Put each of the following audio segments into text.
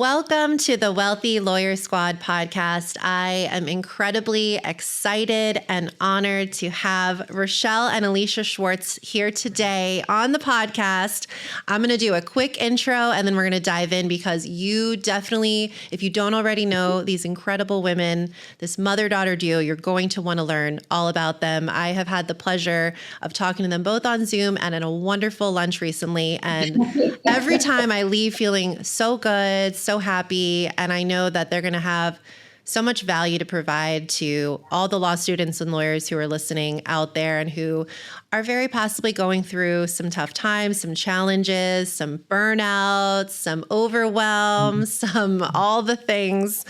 Welcome to the Wealthy Lawyer Squad podcast. I am incredibly excited and honored to have Rochelle and Alisha Schwartz here today on the podcast. I'm going to do a quick intro and then we're going to dive in because you definitely, if you don't already know these incredible women, this mother-daughter duo, you're going to want to learn all about them. I have had the pleasure of talking to them both on Zoom and at a wonderful lunch recently. And every time I leave feeling so good, so happy, and I know that they're going to have so much value to provide to all the law students and lawyers who are listening out there and who are very possibly going through some tough times, some challenges, some burnouts, some overwhelm, some all the things.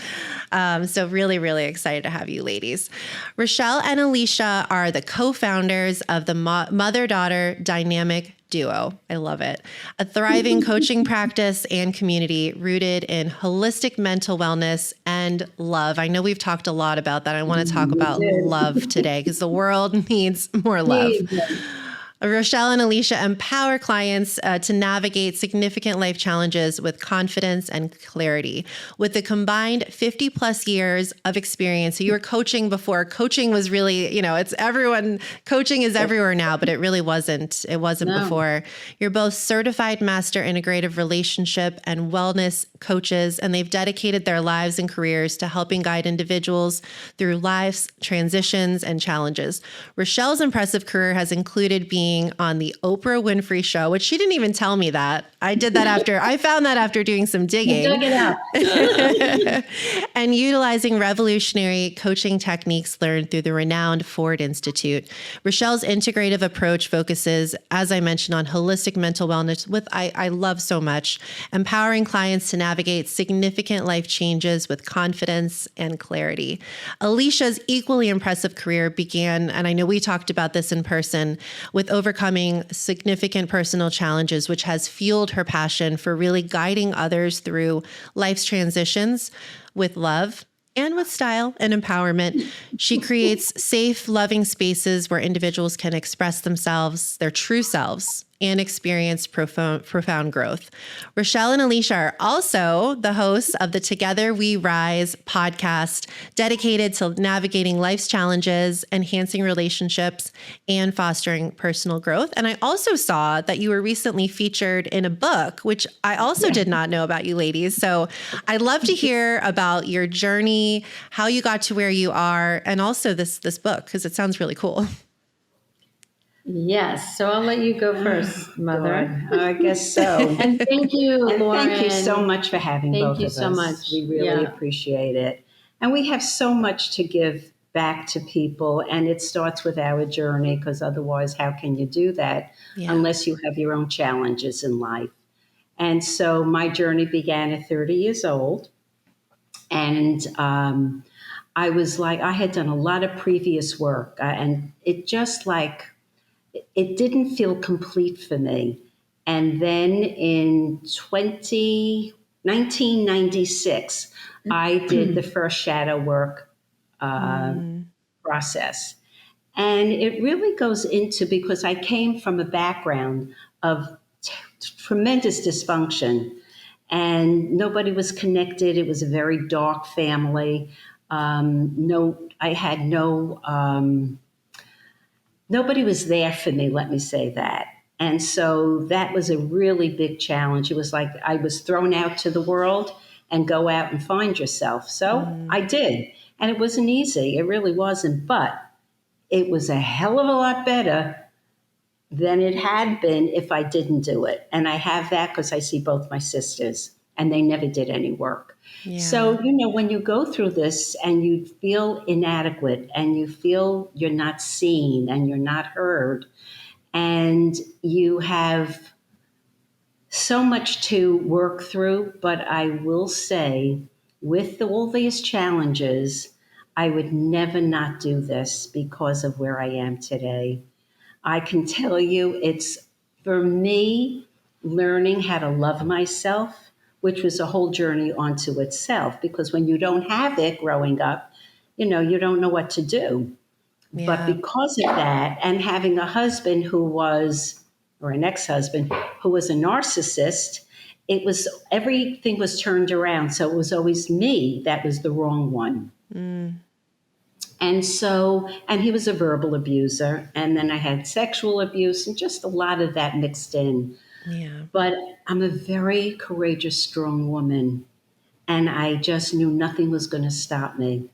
So really, really excited to have you ladies. Rochelle and Alisha are the co-founders of the mother-daughter dynamic duo. I love it. A thriving coaching practice and community rooted in holistic mental wellness and love. I know we've talked a lot about that. I want to talk about love today because the world needs more love. Rochelle and Alisha empower clients to navigate significant life challenges with confidence and clarity. With a combined 50 plus years of experience, so you were coaching before. Coaching was really, it's everyone, coaching is everywhere now, but it really wasn't. It wasn't before. You're both certified master integrative relationship and wellness coaches, and they've dedicated their lives and careers to helping guide individuals through life's transitions and challenges. Rochelle's impressive career has included being on the Oprah Winfrey Show, which she didn't even tell me that. I did that I found that after doing some digging. You dug it out. And utilizing revolutionary coaching techniques learned through the renowned Ford Institute. Rochelle's integrative approach focuses, as I mentioned, on holistic mental wellness, I love so much, empowering clients to navigate significant life changes with confidence and clarity. Alisha's equally impressive career began, and I know we talked about this in person, with overcoming significant personal challenges, which has fueled her passion for really guiding others through life's transitions with love and with style and empowerment. She creates safe, loving spaces where individuals can express themselves, their true selves, and experience profound growth. Rochelle and Alisha are also the hosts of the Together We Rise podcast, dedicated to navigating life's challenges, enhancing relationships, and fostering personal growth. And I also saw that you were recently featured in a book, which I also did not know about you ladies. So I'd love to hear about your journey, how you got to where you are, and also this book, because it sounds really cool. Yes. So I'll let you go first, Mother. I guess so. And thank you, And Lauren. thank you so much for having both of us. Thank you so much. We really appreciate it. And we have so much to give back to people. And it starts with our journey, because otherwise, how can you do that unless you have your own challenges in life? And so my journey began at 30 years old. And I was like, I had done a lot of previous work. And it just it didn't feel complete for me. And then in 1996, I did the first shadow work process. And it really goes into, because I came from a background of tremendous dysfunction and nobody was connected. It was a very dark family. Nobody was there for me, let me say that. And so that was a really big challenge. It was like I was thrown out to the world and go out and find yourself. So I did. And it wasn't easy. It really wasn't. But it was a hell of a lot better than it had been if I didn't do it. And I have that because I see both my sisters, and they never did any work. Yeah. So, when you go through this and you feel inadequate and you feel you're not seen and you're not heard, and you have so much to work through, but I will say, with all these challenges, I would never not do this because of where I am today. I can tell you it's, for me, learning how to love myself, which was a whole journey onto itself, because when you don't have it growing up, you don't know what to do. Yeah. But because of that, and having a husband who was, or an ex-husband, who was a narcissist, it was, everything was turned around. So it was always me that was the wrong one. And so, and he was a verbal abuser. And then I had sexual abuse and just a lot of that mixed in. Yeah. But I'm a very courageous, strong woman. And I just knew nothing was going to stop me.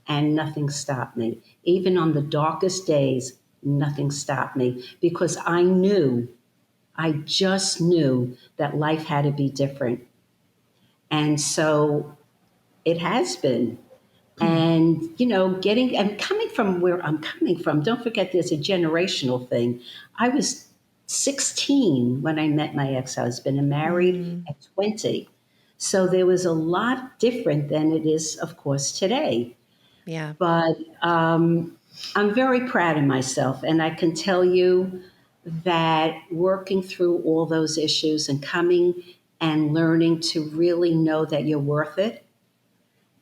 And nothing stopped me. Even on the darkest days, nothing stopped me because I just knew that life had to be different. And so it has been. And, getting and coming from where I'm coming from, don't forget there's a generational thing. I was 16 when I met my ex husband and married at 20. So there was a lot different than it is, of course, today. Yeah. But I'm very proud of myself. And I can tell you that working through all those issues and coming and learning to really know that you're worth it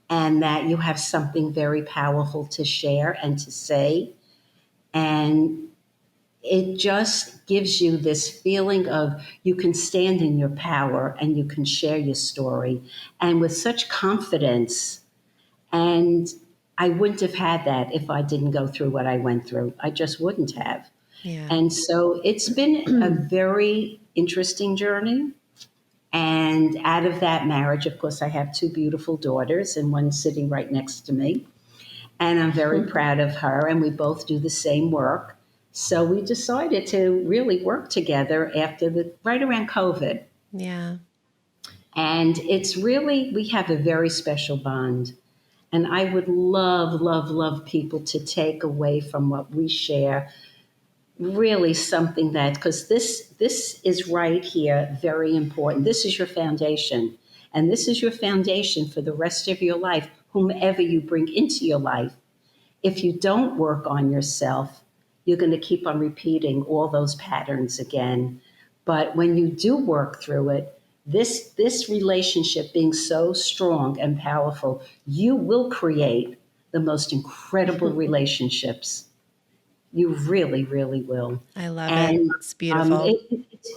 and that you have something very powerful to share and to say. And it just gives you this feeling of you can stand in your power and you can share your story and with such confidence. And I wouldn't have had that if I didn't go through what I went through. I just wouldn't have. Yeah. And so it's been a very interesting journey. And out of that marriage, of course, I have two beautiful daughters and one sitting right next to me. And I'm very proud of her. And we both do the same work. So we decided to really work together right around COVID. Yeah. And it's really, we have a very special bond. And I would love, love, love people to take away from what we share really something that, because this is right here, very important. This is your foundation. And this is your foundation for the rest of your life, whomever you bring into your life. If you don't work on yourself, you're going to keep on repeating all those patterns again. But when you do work through it, this relationship being so strong and powerful, you will create the most incredible relationships. You really, really will. I love it. It's beautiful.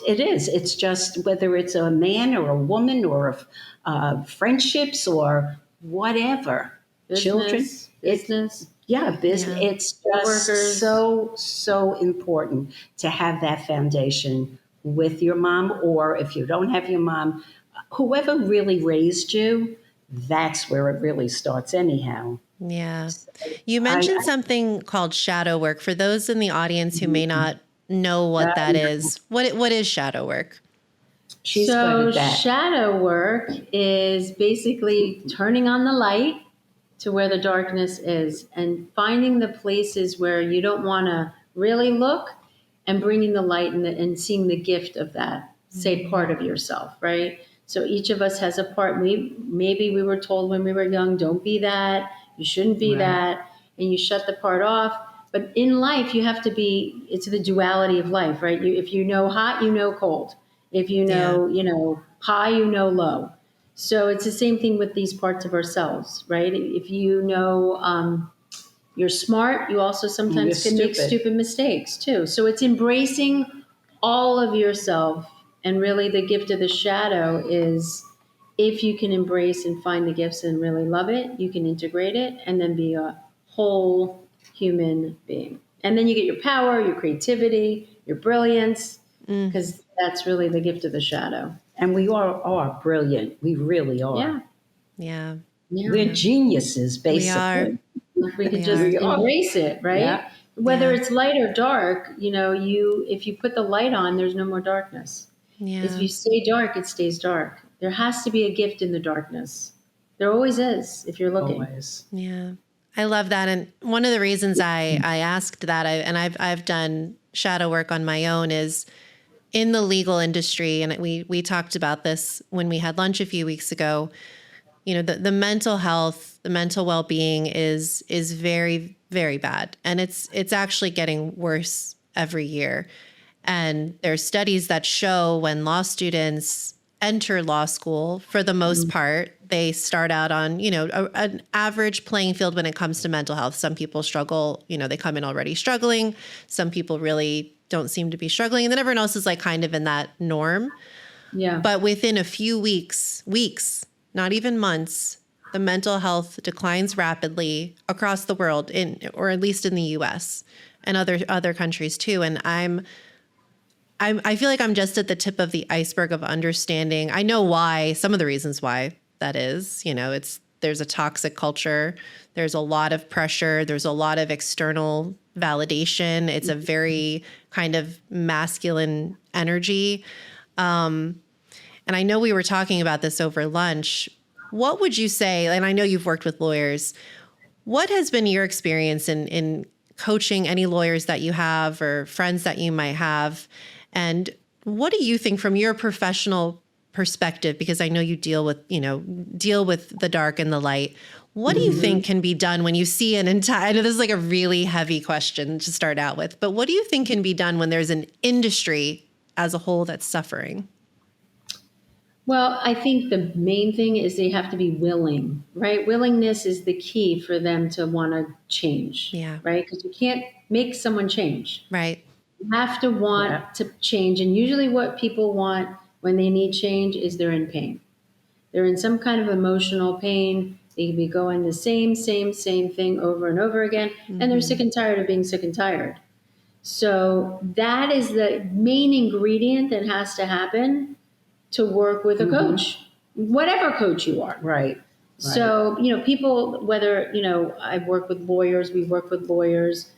It is. It's just whether it's a man or a woman or friendships or whatever. Children. Business. Business. Yeah. It's just Workers. so important to have that foundation with your mom, or if you don't have your mom, whoever really raised you, that's where it really starts anyhow. Yeah. You mentioned something called shadow work. For those in the audience who may not know what that is, what is shadow work? She's So good at that. shadow work is basically turning on the light to where the darkness is and finding the places where you don't want to really look and bringing the light and seeing the gift of that, say, part of yourself, right? So each of us has a part. Maybe we were told when we were young, don't be that, you shouldn't be that, and you shut the part off. But in life, you have to be, it's the duality of life, right? If you know hot, you know cold. If you know, high, you know low. So it's the same thing with these parts of ourselves, right? If you know you're smart, you also sometimes can make stupid mistakes too. So it's embracing all of yourself. And really the gift of the shadow is if you can embrace and find the gifts and really love it, you can integrate it and then be a whole human being. And then you get your power, your creativity, your brilliance, because that's really the gift of the shadow. And we are brilliant. We really are. Yeah. We're geniuses, basically. We can just embrace it, right? Yeah. Whether it's light or dark, if you put the light on, there's no more darkness. Yeah. If you stay dark, it stays dark. There has to be a gift in the darkness. There always is, if you're looking. Always. Yeah. I love that. And one of the reasons I asked that, I've done shadow work on my own, is in the legal industry. And we talked about this when we had lunch a few weeks ago. The mental health, the mental well-being is very, very bad. And it's actually getting worse every year. And there's studies that show when law students enter law school, for the most part, they start out on, an average playing field when it comes to mental health. Some people struggle, they come in already struggling. Some people really don't seem to be struggling. And then everyone else is like kind of in that norm. Yeah. But within a few weeks, not even months, the mental health declines rapidly across the world, or at least in the US and other countries too. And I feel like I'm just at the tip of the iceberg of understanding. I know why, some of the reasons why that is. There's a toxic culture. There's a lot of pressure. There's a lot of external validation. It's a very kind of masculine energy. And I know we were talking about this over lunch. What would you say, and I know you've worked with lawyers, what has been your experience in coaching any lawyers that you have or friends that you might have? And what do you think from your professional perspective, because I know you deal with the dark and the light. What do you think can be done when you see an entire, I know this is like a really heavy question to start out with, but what do you think can be done when there's an industry as a whole that's suffering? Well, I think the main thing is they have to be willing, right? Willingness is the key for them to want to change, right? Because you can't make someone change. Right. You have to want to change. And usually what people want when they need change is they're in pain. They're in some kind of emotional pain. They can be going the same thing over and over again. And they're sick and tired of being sick and tired. So that is the main ingredient that has to happen to work with a coach, whatever coach you are. Right. So, people, whether, I've worked with lawyers, we've worked with lawyers,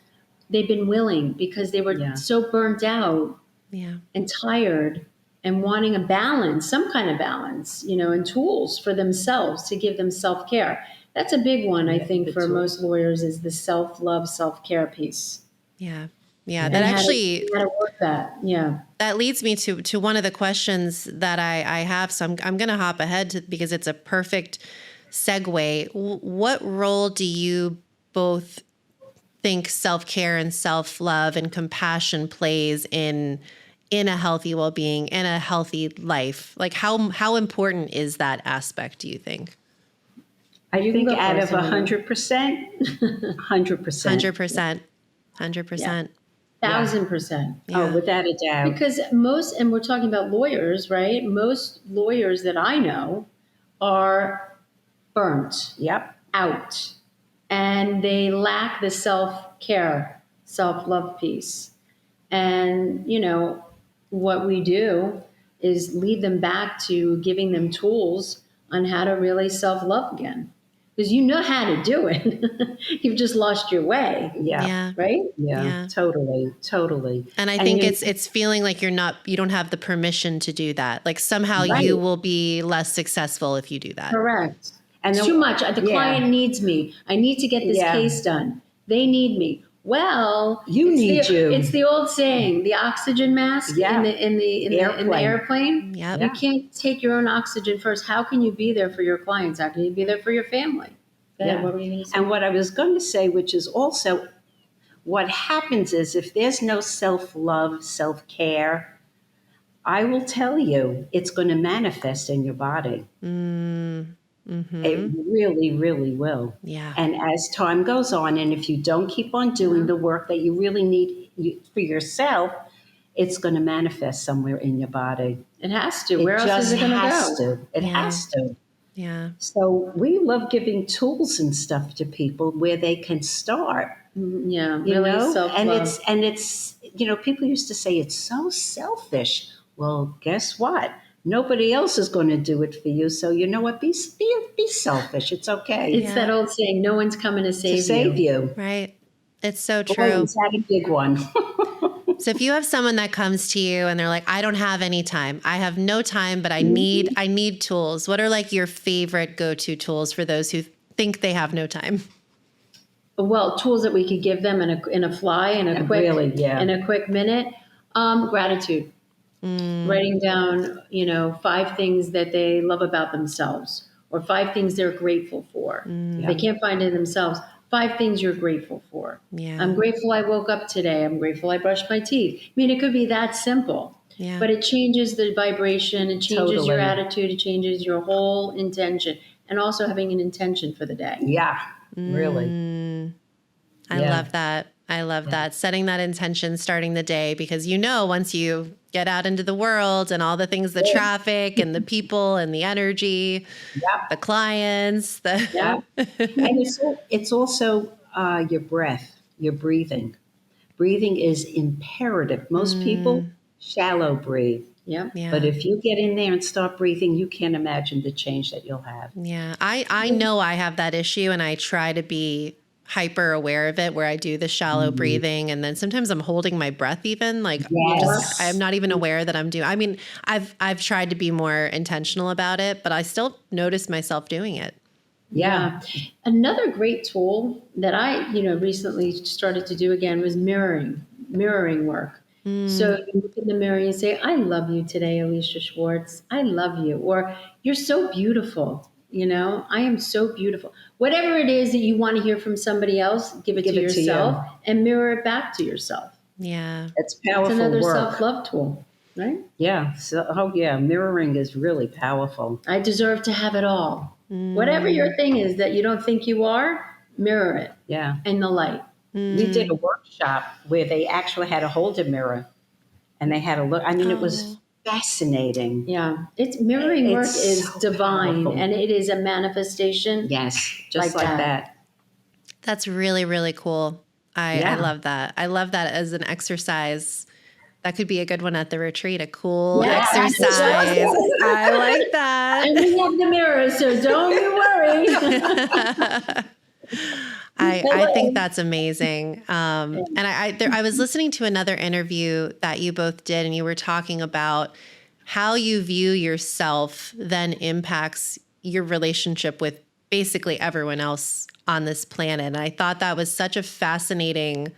they've been willing because they were so burnt out and tired and wanting a balance, some kind of balance, and tools for themselves to give them self-care. That's a big one, I think, for most lawyers is the self-love, self-care piece. Yeah. Yeah. That actually, how to work that. Yeah. That leads me to one of the questions that I have. So I'm going to hop ahead because it's a perfect segue. What role do you both think self-care and self-love and compassion plays in a healthy well-being, in a healthy life? Like how important is that aspect, do you think? I think out of 100%, 100%. 100%. 100%. 1,000%. Oh, without a doubt. Because and we're talking about lawyers, right? Most lawyers that I know are burnt out. And they lack the self-care, self-love piece. And, what we do is lead them back to giving them tools on how to really self-love again. Because you know how to do it. You've just lost your way. Yeah. Right? Yeah. Totally. And I think it's feeling like you don't have the permission to do that. Like somehow you will be less successful if you do that. Correct. And it's too much. The client needs me. I need to get this case done. They need me. Well, it's the old saying, the oxygen mask in the airplane. Yep. You can't take your own oxygen first. How can you be there for your clients? How can you be there for your family? What were you going to say? And what I was going to say, which is also what happens is if there's no self-love, self-care, I will tell you, it's going to manifest in your body. It really, really will. Yeah. And as time goes on, and if you don't keep on doing the work that you really need for yourself, it's going to manifest somewhere in your body. It has to. Where else is it going to go? It has to. Yeah. So we love giving tools and stuff to people where they can start. Yeah, really self-love. And it's people used to say it's so selfish. Well, guess what? Nobody else is going to do it for you. So you know what? Be selfish. It's okay. It's that old saying, no one's coming to save you. Right. It's so Boy, true. is that a big one. So if you have someone that comes to you and they're like, I don't have any time. I have no time, but I need tools. What are like your favorite go-to tools for those who think they have no time? Well, tools that we could give them in a quick minute. Gratitude. Writing down, 5 things that they love about themselves or 5 things they're grateful for. If they can't find it themselves, 5 things you're grateful for. Yeah. I'm grateful I woke up today. I'm grateful I brushed my teeth. I mean, it could be that simple, but it changes the vibration. It changes your attitude. It changes your whole intention and also having an intention for the day. Yeah, really. I love that. I love that. Setting that intention, starting the day, because once you get out into the world and all the things, the traffic and the people and the energy, the clients, Yeah. And it's also your breath, your breathing. Breathing is imperative. Most people shallow breathe. Yeah. But if you get in there and start breathing, you can't imagine the change that you'll have. Yeah. I know I have that issue, and I try to be hyper aware of it, where I do the shallow breathing, and then sometimes I'm holding my breath, even like I'm not even aware that I'm doing. I mean, I've tried to be more intentional about it, but I still notice myself doing it. Yeah. Another great tool that I, recently started to do again was mirroring work. So you look in the mirror and you say, I love you today, Alisha Schwartz. I love you. Or you're so beautiful. I am so beautiful. Whatever it is that you want to hear from somebody else, give it to yourself and mirror it back to yourself. Yeah. It's powerful. It's another work. self-love tool, right? Yeah. So, mirroring is really powerful. I deserve to have it all. Whatever your thing is that you don't think you are, mirror it. Yeah. In the light. We did a workshop where they actually had to hold a mirror and they had to look. I mean, it was fascinating. Yeah. It's mirroring work is so divine, powerful. and it is a manifestation. Yes. Just like that. That's really, really cool. I love that. I love that as an exercise. That could be a good one at the retreat, a cool exercise. I like that. And we have the mirror, so don't you worry. I think that's amazing. And I was listening to another interview that you both did, and you were talking about how you view yourself then impacts your relationship with basically everyone else on this planet. And I thought that was such a fascinating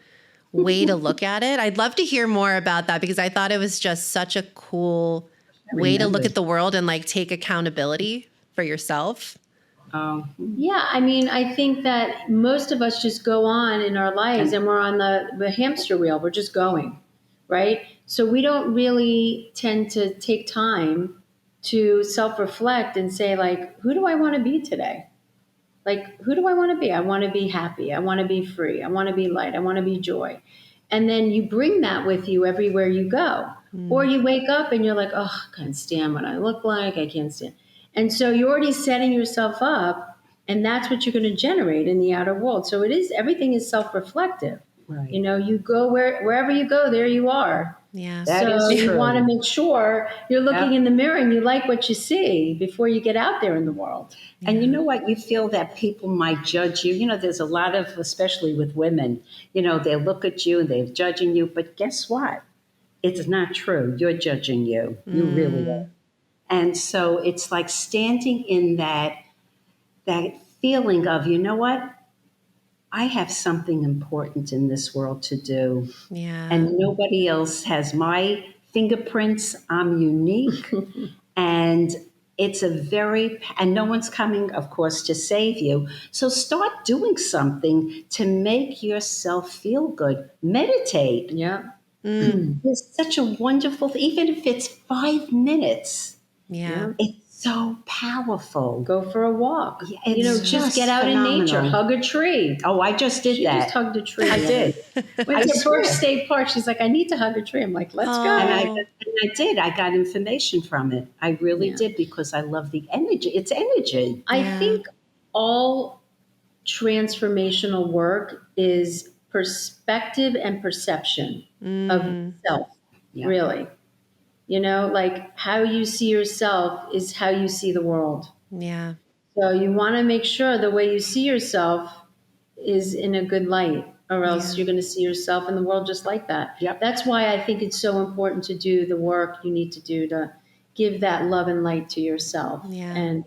way to look at it. I'd love to hear more about that, because I thought it was just such a cool way to look at the world and like take accountability for yourself. Yeah, I mean, I think that most of us just go on in our lives and we're on the hamster wheel. We're just going, right? So we don't really tend to take time to self-reflect and say, like, who do I want to be today? Like, who do I want to be? I want to be happy. I want to be free. I want to be light. I want to be joy. And then you bring that with you everywhere you go. Or you wake up and you're like, oh, I can't stand what I look like. I can't stand. And so you're already setting yourself up, and that's what you're going to generate in the outer world. So everything is self-reflective. Right. You go wherever you go, there you are. Yeah. That so is you true. want to make sure you're looking in the mirror and you like what you see before you get out there in the world. And you know what? You feel that people might judge you. There's a lot of, especially with women, they look at you and they're judging you. But guess what? It's not true. You're judging you. You really are. And so it's like standing in that feeling of, you know what? I have something important in this world to do. Yeah. And nobody else has my fingerprints. I'm unique. And it's and no one's coming, of course, to save you. So start doing something to make yourself feel good. Meditate. Yeah. It's such a wonderful, even if it's 5 minutes. Yeah. It's so powerful. Go for a walk. Yeah, it's just get out phenomenal. in nature. Hug a tree. Oh, I just did She that. just hugged a tree. I did. Went to Birch State Park. She's like, I need to hug a tree. I'm like, let's go. And I did. I got information from it. I really did, because I love the energy. It's energy. I think all transformational work is perspective and perception of self, really. Like how you see yourself is how you see the world. Yeah. So you want to make sure the way you see yourself is in a good light, or else you're going to see yourself in the world just like that. Yep. That's why I think it's so important to do the work you need to do to give that love and light to yourself and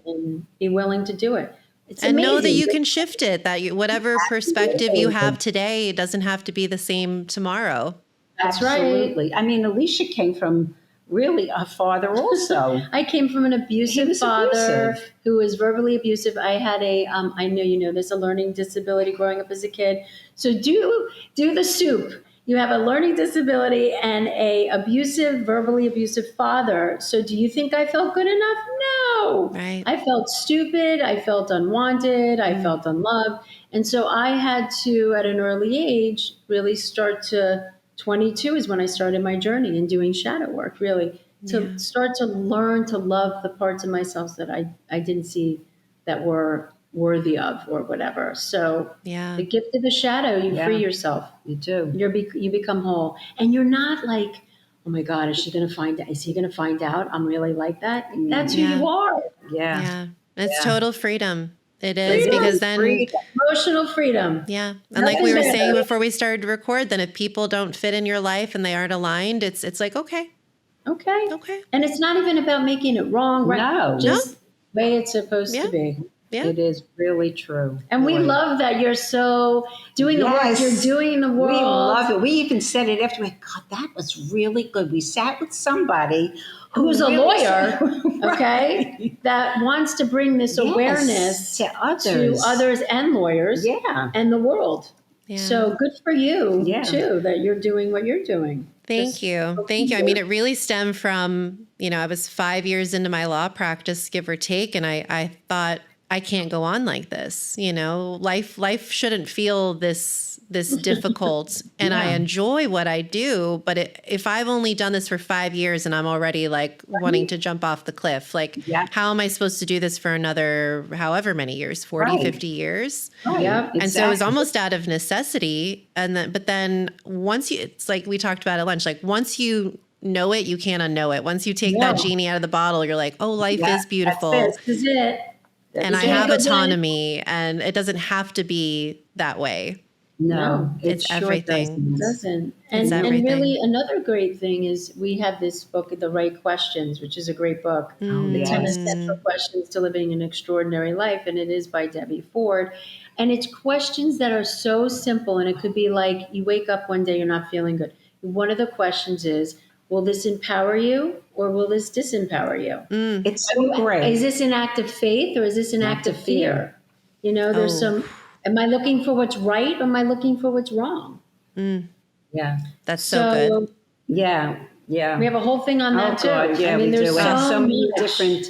be willing to do it. It's and amazing. know that you can shift it, that whatever perspective you have today, it doesn't have to be the same tomorrow. That's Absolutely. right. I mean, Alisha came from really a father also. I came from an abusive father abusive. who was verbally abusive. I had I know you know this, a learning disability growing up as a kid. So do the soup. You have a learning disability and a verbally abusive father. So do you think I felt good enough? No. Right. I felt stupid. I felt unwanted. I felt unloved. And so I had to, at an early age, really start to, 22 is when I started my journey in doing shadow work, really, to start to learn to love the parts of myself that I didn't see that were worthy of or whatever. So the gift of the shadow, you free yourself. You do. You become whole. And you're not like, oh my God, is he going to find out I'm really like that? That's who you are. Yeah. It's total freedom. It is Freedom. because then Emotional freedom. Yeah. And like we were saying before we started to record, then if people don't fit in your life and they aren't aligned, it's like, okay. And it's not even about making it wrong, right? No. Just the way it's supposed to be. Yeah. It is really true. And we love that you're so doing the work you're doing in the world. We love it. We even said it after, God, that was really good. We sat with somebody who's a lawyer, right. Okay, that wants to bring this awareness to others and lawyers and the world. Yeah. So good for you, too, that you're doing what you're doing. Thank you. I mean, it really stemmed from, I was 5 years into my law practice, give or take, and I thought, I can't go on like this. Life shouldn't feel this difficult, and I enjoy what I do. But if I've only done this for 5 years and I'm already like wanting to jump off the cliff, like how am I supposed to do this for another however many years, 40, 50 years? Right. Yeah. And so it was almost out of necessity. But then once it's like we talked about at lunch, like once you know it, you can't unknow it. Once you take that genie out of the bottle, you're like, oh, life is beautiful. This is it. And I have autonomy, and it doesn't have to be that way. No, it's everything. It doesn't. And really, another great thing is we have this book, The Right Questions, which is a great book. The 10 Essential Questions to Living an Extraordinary Life, and it is by Debbie Ford. And it's questions that are so simple, and it could be like you wake up one day, you're not feeling good. One of the questions is, will this empower you or will this disempower you? It's so great. Is this an act of faith or is this an act of fear? There's am I looking for what's right or am I looking for what's wrong? Yeah. That's so good. Yeah. We have a whole thing on that too. God, yeah, there's so many much different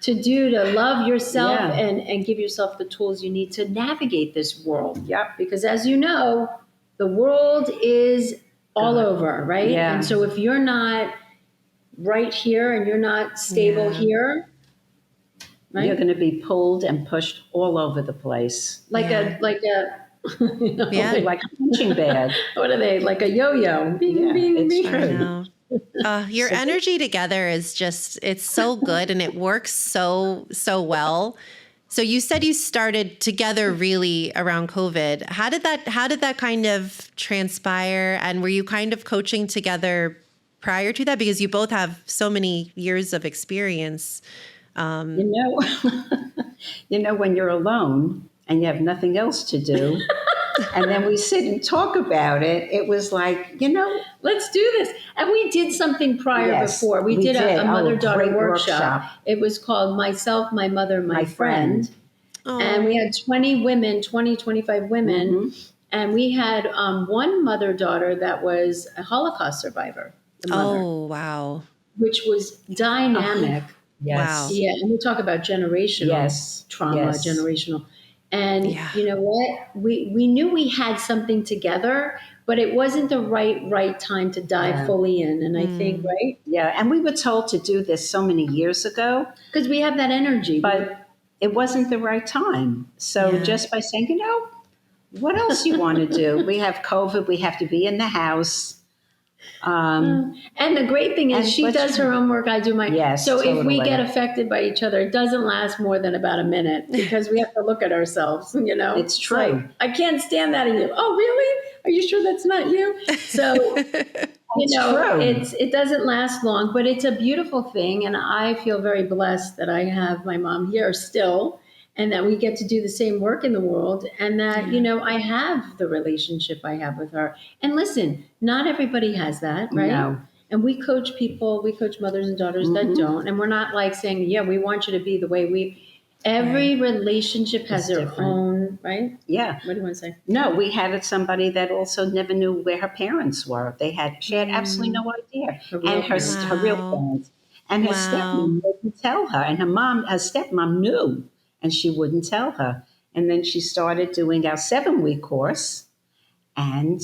to do to love yourself and give yourself the tools you need to navigate this world. Yep. Because as you know, the world is all over, right? Yeah. And so if you're not right here and you're not stable here, right? You're going to be pulled and pushed all over the place. Like a like a punching bag. What are they? Like a yo-yo. Bing, bing, it's bing. true. Your energy together is just, it's so good, and it works so well. So you said you started together really around COVID. How did that kind of transpire? And were you kind of coaching together prior to that? Because you both have so many years of experience. When you're alone and you have nothing else to do, and then we sit and talk about it, it was like, let's do this. And we did something prior before. We did a mother-daughter workshop. It was called Myself, My Mother, My Friend. And we had 25 women. And we had one mother-daughter that was a Holocaust survivor. The mother, wow. Which was dynamic. Yes. Wow. Yeah, and we talk about generational trauma, generational. And you know what? We knew we had something together, but it wasn't the right time to dive fully in. And I think, right? Yeah, and we were told to do this so many years ago. Because we have that energy. But it wasn't the right time. So just by saying, what else you want to do? We have COVID. We have to be in the house. And the great thing is she does her own work, I do mine. Yes, so totally. If we get affected by each other, it doesn't last more than about a minute because we have to look at ourselves, It's true. Like, I can't stand that in you. Oh, really? Are you sure that's not you? So, it doesn't last long, but it's a beautiful thing. And I feel very blessed that I have my mom here still, and that we get to do the same work in the world, and that, I have the relationship I have with her. And listen, not everybody has that, right? No. And we coach mothers and daughters that don't. And we're not like saying, we want you to be the way every relationship has their own, right? Yeah. What do you want to say? No, we had somebody that also never knew where her parents were. She had absolutely no idea. And her real parents. And her stepmom wouldn't tell her. And her stepmom knew. And she wouldn't tell her. And then she started doing our 7-week course, and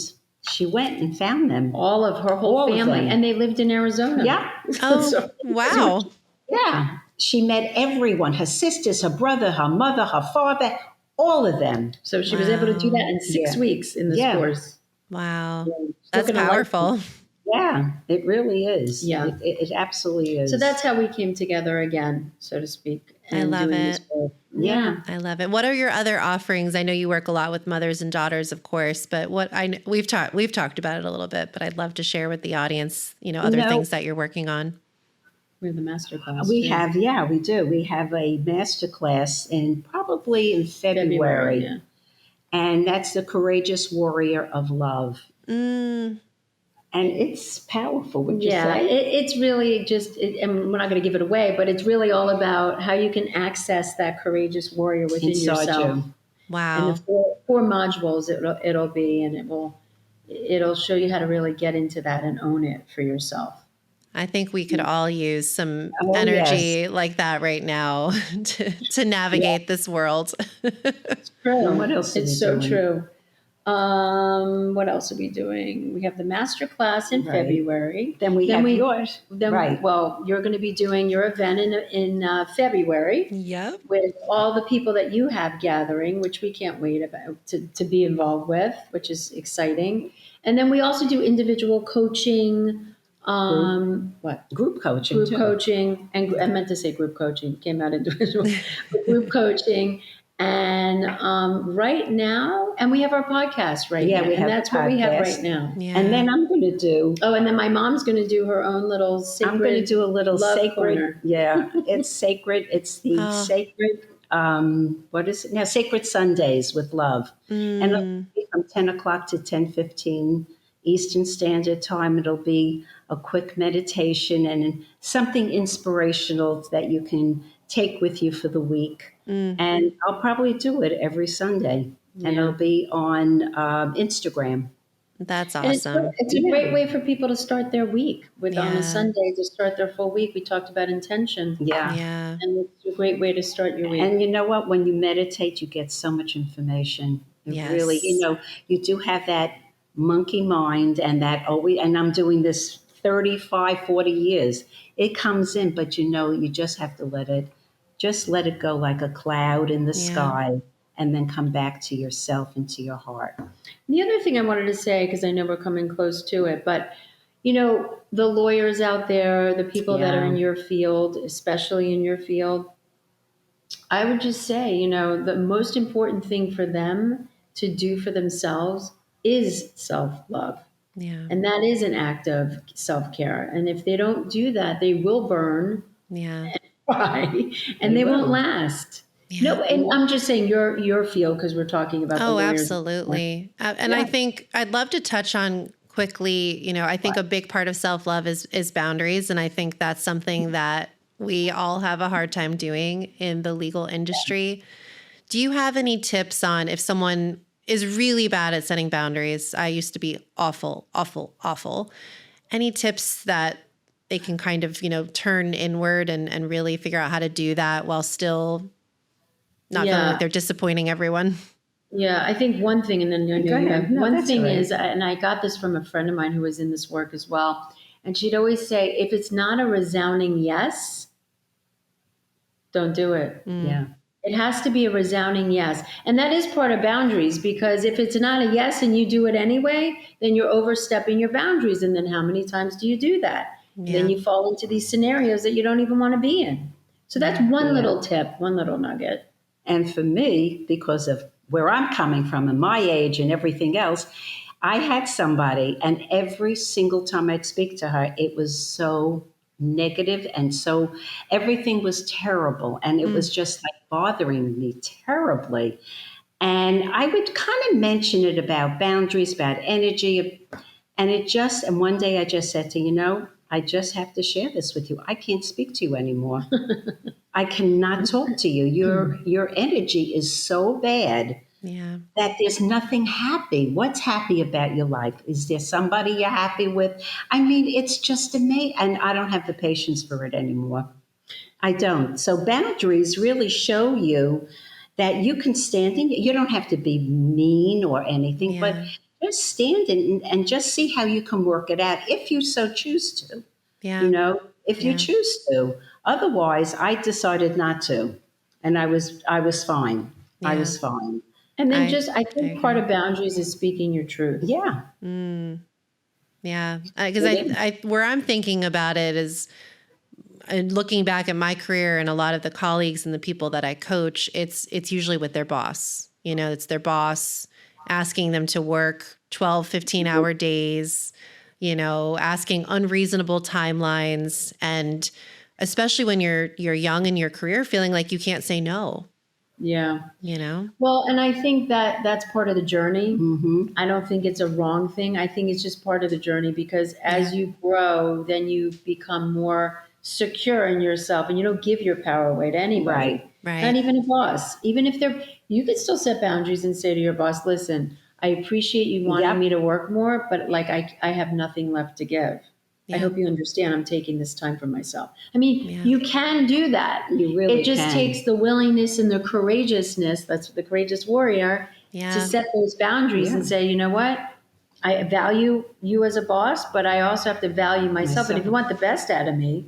she went and found them. All of her whole All of family, them. and they lived in Arizona. Yeah. Oh, So- wow. Yeah. She met everyone, her sisters, her brother, her mother, her father, all of them. So she was able to do that in 6 Yeah. weeks in this Yeah. course. Wow. She's That's looking at life. powerful. Yeah, it really is. Yeah. It absolutely is. So that's how we came together again, so to speak. I And love doing it. this work. Yeah. I love it. What are your other offerings? I know you work a lot with mothers and daughters, of course, but we've talked about it a little bit, but I'd love to share with the audience, other things that you're working on. We have the master class. We too. have, yeah, we do. We have a master class probably in February. Yeah. And that's the Courageous Warrior of Love. Mm, And it's powerful, would you Yeah, say? it's really just, and we're not going to give it away, but it's really all about how you can access that courageous warrior within Inside yourself. you. wow. And the four modules it'll be, and it'll show you how to really get into that and own it for yourself. I think we could all use some Oh, energy like that right now to navigate this world. True. And what else are It's we so doing? true. What else are we doing? We have the master class in Right. February. Then we have yours. Then, Right. well, you're going to be doing your event in February Yep. with all the people that you have gathering, which we can't wait about to be involved with, which is exciting. And then we also do individual coaching. What? Group coaching, Group too. coaching, and I meant to say group coaching, came out individual, but group coaching. And right now, and we have our podcast right Yeah, now. we and have that's the what we have podcast. right now. Yeah. And then I'm going to do, Oh, and then my mom's going to do her own little sacred. I'm going to do a little love sacred. corner. Yeah, it's sacred. It's the Oh. sacred, what is it now? Sacred Sundays with Love. And it'll be from 10 o'clock to 10:15 Eastern Standard Time. It'll be a quick meditation and something inspirational that you can take with you for the week. And I'll probably do it every Sunday. And it'll be on Instagram. That's And awesome. it's a great way for people to start their week on Yeah. a Sunday to start their full week. We talked about intention. Yeah. Yeah. And it's a great way to start your week. And you know what? When you meditate, you get so much information. It Yes. really, you do have that monkey mind and that always, and I'm doing this 35, 40 years. It comes in, but you just have to let it go like a cloud in the sky and then come back to yourself and to your heart. The other thing I wanted to say, because I know we're coming close to it, but the lawyers out there, the people that are in your field, especially in your field, I would just say, the most important thing for them to do for themselves is self-love. Yeah. And that is an act of self-care. And if they don't do that, they will burn, Yeah. cry, and they won't last. Yeah. No, and I'm just saying your field, because we're talking about the Oh, lawyers. absolutely. And I think I'd love to touch on quickly, I think a big part of self-love is boundaries. And I think that's something that we all have a hard time doing in the legal industry. Do you have any tips on if someone is really bad at setting boundaries? I used to be awful, awful, awful. Any tips that they can kind of, turn inward and really figure out how to do that while still not feeling like they're disappointing everyone? Yeah, I think one thing, and then Go ahead. No, one that's thing all right. is, and I got this from a friend of mine who was in this work as well, and she'd always say, if it's not a resounding yes, don't do it. Yeah. It has to be a resounding yes. And that is part of boundaries, because if it's not a yes and you do it anyway, then you're overstepping your boundaries. And then how many times do you do that? Yeah. Then you fall into these scenarios that you don't even want to be in. So that's one little tip, one little nugget. And for me, because of where I'm coming from and my age and everything else, I had somebody, and every single time I'd speak to her, it was so negative, and so everything was terrible, and it was just like bothering me terribly. And I would kind of mention it about boundaries, about energy, and one day I just said to her, I just have to share this with you. I can't speak to you anymore. I cannot talk to you. Your energy is so bad that there's nothing happy. What's happy about your life? Is there somebody you're happy with? I mean, it's just amazing. And I don't have the patience for it anymore. I don't. So boundaries really show you, that you can stand in. You don't have to be mean or anything, but just stand in and just see how you can work it out if you so choose to. Yeah. If you choose to. Otherwise, I decided not to, and I was fine. I was fine. And then I think part of boundaries is speaking your truth. Yeah. Yeah. Because I where I'm thinking about it is, and looking back at my career and a lot of the colleagues and the people that I coach, it's usually with their boss. It's their boss asking them to work 12, 15-hour days, asking unreasonable timelines. And especially when you're young in your career, feeling like you can't say no. Yeah. Well, and I think that's part of the journey. I don't think it's a wrong thing. I think it's just part of the journey, because as you grow, then you become more secure in yourself, and you don't give your power away to anybody. Right. Not even a boss. Even if you could still set boundaries and say to your boss, listen, I appreciate you wanting me to work more, but like I have nothing left to give. I hope you understand I'm taking this time for myself. I mean, you can do that. You really It just takes the willingness and the courageousness, that's the courageous warrior, to set those boundaries and say, you know what? I value you as a boss, but I also have to value myself. And if you want the best out of me,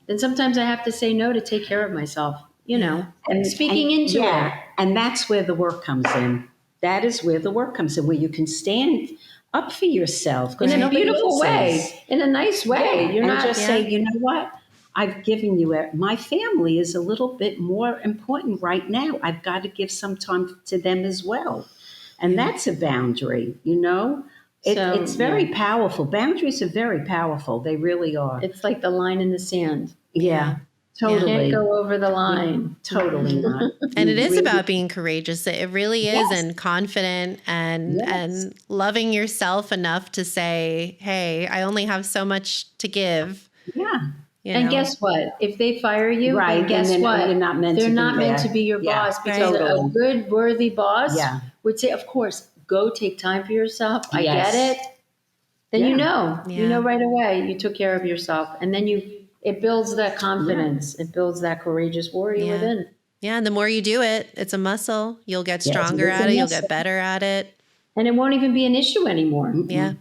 then sometimes I have to say no to take care of myself, and speaking into it. And that's where the work comes in. That is where the work comes in, where you can stand up for yourself. In a beautiful way, in a nice way. You're not just saying, you know what? I've given you my family is a little bit more important right now. I've got to give some time to them as well. And that's a boundary, It's very powerful. Boundaries are very powerful. They really are. It's like the line in the sand. Yeah. Totally. You can't go over the line. Totally not. And it is about being courageous. It really is, and confident and loving yourself enough to say, hey, I only have so much to give. Yeah. And guess what? If they fire you, then guess what? They're not meant to be your boss, because a good, worthy boss would say, of course, go take time for yourself. I get it. Then you know right away you took care of yourself. And then it builds that confidence. It builds that courageous warrior within. Yeah, and the more you do it, it's a muscle. You'll get stronger at it. You'll get better at it. And it won't even be an issue anymore. Mm-hmm. Yeah.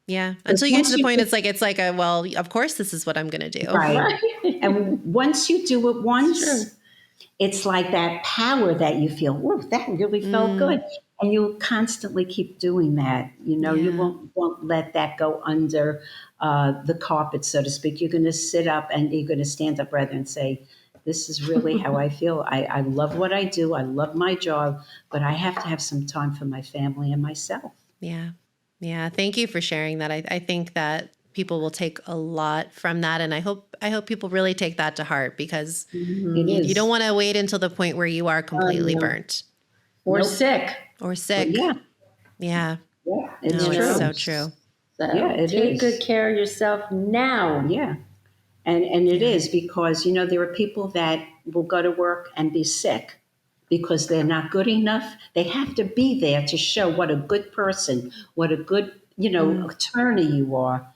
Yeah. Until you get to the point, it's like of course, this is what I'm going to do. Right. And once you do it once, it's like that power that you feel, oh, that really felt good. And you'll constantly keep doing that. You won't let that go under the carpet, so to speak. You're going to sit up and you're going to stand up rather and say, this is really how I feel. I love what I do. I love my job, but I have to have some time for my family and myself. Yeah. Yeah. Thank you for sharing that. I think that people will take a lot from that. And I hope people really take that to heart, because you don't want to wait until the point where you are completely burnt. Or sick. Or sick. Yeah. Yeah. Yeah. It's true. true. It's so true. So take good care of yourself now. Yeah. And it is, because, there are people that will go to work and be sick because they're not good enough. They have to be there to show what a good person, what a good, attorney you are.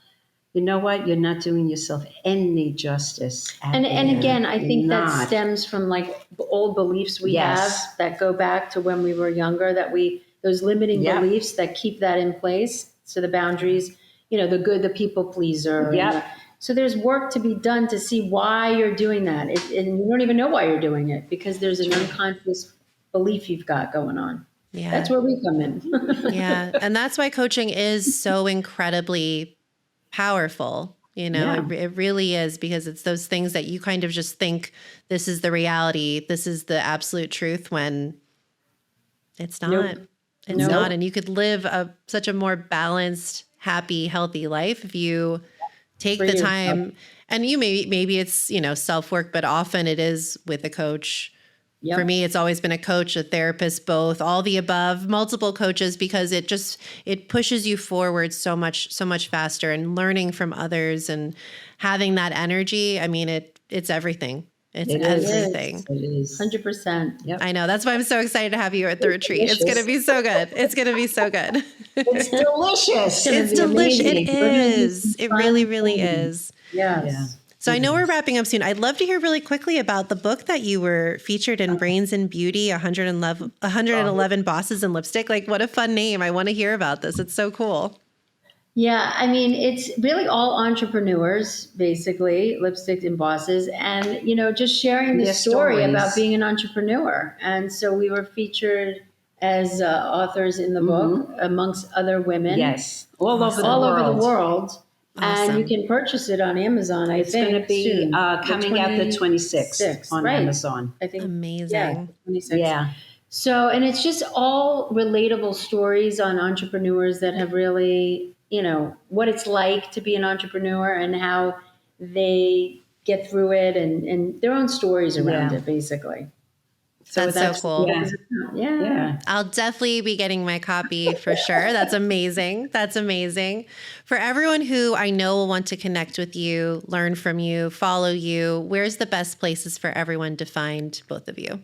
You know what? You're not doing yourself any justice. And again, I think that stems from like old beliefs we have that go back to when we were younger, those limiting beliefs that keep that in place. So the boundaries, the people pleaser. Yeah. So there's work to be done to see why you're doing that. And you don't even know why you're doing it, because there's an unconscious belief you've got going on. Yeah. That's where we come in. Yeah. And that's why coaching is so incredibly powerful. It really is, because it's those things that you kind of just think this is the reality, this is the absolute truth, when it's not. Nope. It's not. And you could live such a more balanced, happy, healthy life if you take the time. And maybe it's, self-work, but often it is with a coach. Yep. For me, it's always been a coach, a therapist, both, all the above, multiple coaches, because it pushes you forward so much faster, and learning from others and having that energy. I mean, it's everything. It's everything. It is. 100%. Yep. I know. That's why I'm so excited to have you at the retreat. It's going to be so good. It's going to be so good. It's delicious. It's delicious. It is. It really, really is. Yes. So I know we're wrapping up soon. I'd love to hear really quickly about the book that you were featured in, Brains and Beauty, 111 Bosses in Lipstick. Like, what a fun name. I want to hear about this. It's so cool. Yeah, I mean, it's really all entrepreneurs, basically, lipstick and bosses, and, just sharing the Their story stories. about being an entrepreneur. And so we were featured as authors in the book amongst other women. Yes. All over the world. Awesome. And you can purchase it on Amazon, I think. It's going to be soon. coming out the 26th on Amazon. I think. Amazing. Yeah, 26th. Yeah. So, and it's just all relatable stories on entrepreneurs that have really, what it's like to be an entrepreneur and how they get through it and their own stories around it, basically. So that's so cool. Yeah. I'll definitely be getting my copy for sure. That's amazing. That's amazing. For everyone who I know will want to connect with you, learn from you, follow you, where's the best places for everyone to find both of you?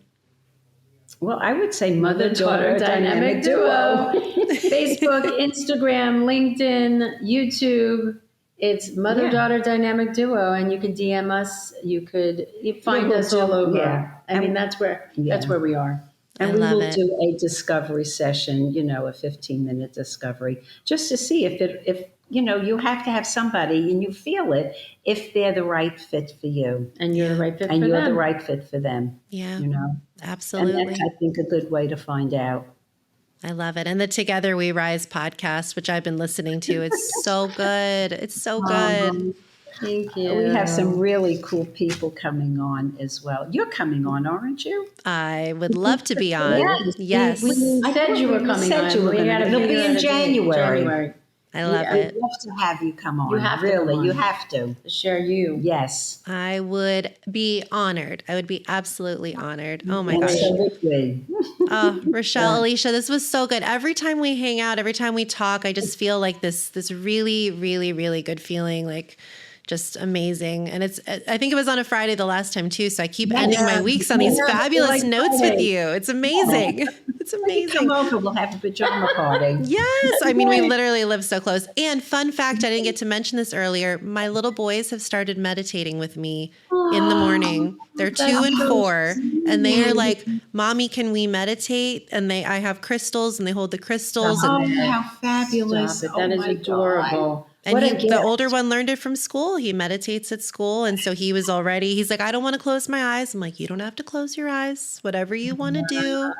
Well, I would say mother-daughter dynamic duo. Facebook, Instagram, LinkedIn, YouTube. It's mother-daughter dynamic duo, and you can DM us. You find us all over. Yeah. I mean, that's where we are. And I we love will it. do a discovery session, a 15-minute discovery, just to see if you have to have somebody and you feel it, if they're the right fit for you. And you're the right fit and for you're them. the right fit for them. Yeah, And absolutely. that's, I think, a good way to find out. I love it. And the Together We Rise podcast, which I've been listening to, it's so good. It's so good. Thank you. We have some really cool people coming on as well. You're coming on, aren't you? I would love to be on. Yes. We said you were We coming said on. you were We gonna- gotta it'll be figure in out a date. January. I love I'd it. love to have you come on. You have to really, come on. you have to. To share you. Yes. I would be honored. I would be absolutely honored. Oh my And gosh. so would we. Oh, Rochelle, Alisha, this was so good. Every time we hang out, every time we talk, I just feel like this really, really, really good feeling, like just amazing. And I think it was on a Friday the last time too. So I keep ending my weeks on these fabulous notes with you. It's amazing. It's amazing. Come over, we'll have a pajama party. Yes. I mean, we literally live so close. And fun fact, I didn't get to mention this earlier. My little boys have started meditating with me in the morning. They're 2 and 4. And they are like, Mommy, can we meditate? And I have crystals and they hold the crystals. And How fabulous. Stop it. That is my adorable. God. And What a the gift. older one learned it from school. He meditates at school. And so he's like, I don't want to close my eyes. I'm like, you don't have to close your eyes. Whatever you want to do.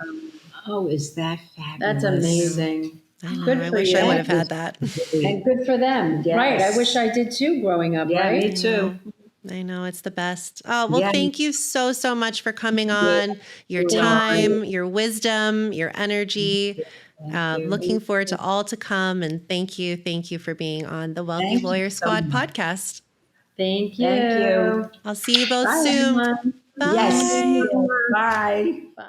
Oh, is that fabulous? That's amazing. I know. Good I for wish you. I would have had that. And good for them. Yes. Right. I wish I did too growing up, Yeah, right? me too. I know, it's the best. Oh, well, Yeah. thank you so, so much for coming on, your time, your wisdom, your energy. Looking forward to all to come. And thank you for being on the Wealthy Thank you Lawyer so Squad much. podcast. Thank you. Thank you. I'll see you both Bye, soon. everyone. Bye. Yes. Bye. Bye.